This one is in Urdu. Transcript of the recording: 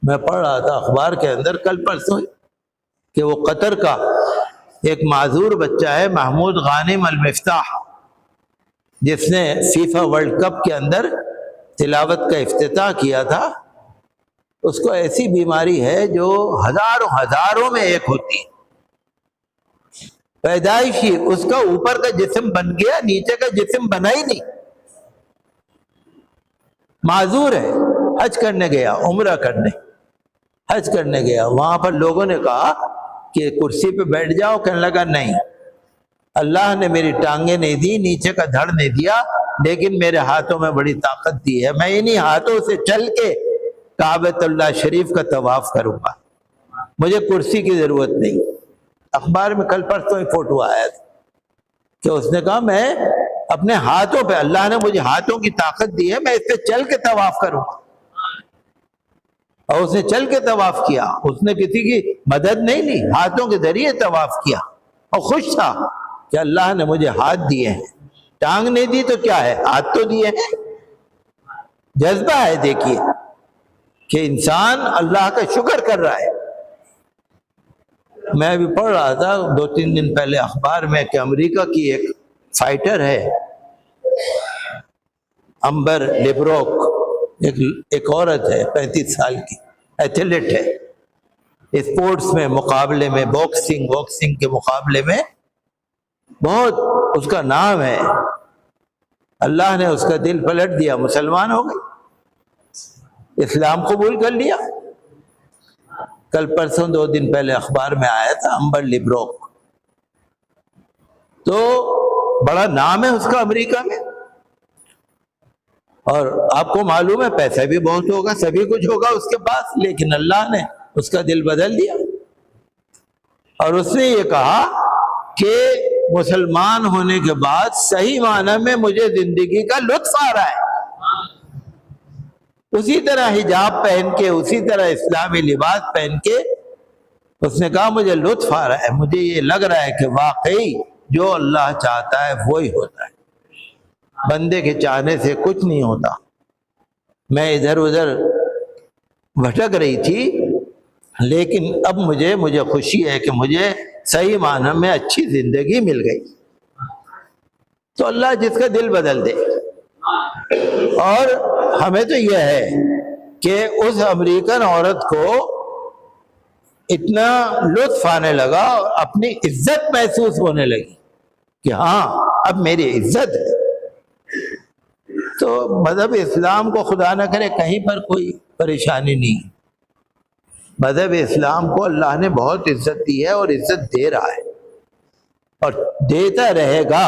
میں پڑھ رہا تھا اخبار کے اندر کل پرسوں کہ وہ قطر کا ایک معذور بچہ ہے محمود غانم المفتاح، جس نے فیفا ورلڈ کپ کے اندر تلاوت کا افتتاح کیا تھا۔ اس کو ایسی بیماری ہے جو ہزاروں میں ایک ہوتی ہے، پیدائشی اس کا اوپر کا جسم بن گیا، نیچے کا جسم بنا ہی نہیں، معذور ہے۔ حج کرنے گیا، عمرہ کرنے، حج کرنے گیا، وہاں پر لوگوں نے کہا کہ کرسی پہ بیٹھ جاؤ، کہنے لگا نہیں، اللہ نے میری ٹانگیں نہیں دی، نیچے کا دھڑ نہیں دیا، لیکن میرے ہاتھوں میں بڑی طاقت دی ہے، میں انہی ہاتھوں سے چل کے کعبۃ اللہ شریف کا طواف کروں گا، مجھے کرسی کی ضرورت نہیں۔ اخبار میں کل پرسوں ایک فوٹو آیا تھا کہ اس نے کہا میں اپنے ہاتھوں پہ، اللہ نے مجھے ہاتھوں کی طاقت دی ہے، میں اس پہ چل کے طواف کروں گا۔ اور اس نے چل کے طواف کیا، اس نے کسی کی مدد نہیں لی، ہاتھوں کے ذریعے طواف کیا، اور خوش تھا کہ اللہ نے مجھے ہاتھ دیے ہیں، ٹانگ نہیں دی تو کیا ہے، ہاتھ تو دیے ہیں۔ جذبہ ہے، دیکھیے کہ انسان اللہ کا شکر کر رہا ہے۔ میں ابھی پڑھ رہا تھا 2-3 دن پہلے اخبار میں کہ امریکہ کی ایک فائٹر ہے امبر لیبروک، ایک عورت ہے 35 سال کی، ایتھلیٹ ہے، اسپورٹس میں مقابلے میں باکسنگ کے مقابلے میں بہت اس کا نام ہے، اللہ نے اس کا دل پلٹ دیا، مسلمان ہو گئی، اسلام قبول کر لیا۔ کل پرسوں 2 دن پہلے اخبار میں آیا تھا امبر لیبروک، تو بڑا نام ہے اس کا امریکہ میں، اور آپ کو معلوم ہے پیسہ بھی بہت ہوگا، سبھی کچھ ہوگا اس کے پاس، لیکن اللہ نے اس کا دل بدل دیا، اور اس نے یہ کہا کہ مسلمان ہونے کے بعد صحیح معنی میں مجھے زندگی کا لطف آ رہا ہے۔ اسی طرح حجاب پہن کے، اسی طرح اسلامی لباس پہن کے اس نے کہا مجھے لطف آ رہا ہے، مجھے یہ لگ رہا ہے کہ واقعی جو اللہ چاہتا ہے وہی ہوتا ہے، بندے کے چاہنے سے کچھ نہیں ہوتا۔ میں ادھر ادھر بھٹک رہی تھی، لیکن اب مجھے خوشی ہے کہ مجھے صحیح معنی میں اچھی زندگی مل گئی۔ تو اللہ جس کا دل بدل دے، اور ہمیں تو یہ ہے کہ اس امریکن عورت کو اتنا لطف آنے لگا اور اپنی عزت محسوس ہونے لگی کہ ہاں اب میری عزت ہے۔ تو مذہب اسلام کو خدا نہ کرے کہیں پر کوئی پریشانی نہیں ہے، مذہب اسلام کو اللہ نے بہت عزت دی ہے اور عزت دے رہا ہے اور دیتا رہے گا۔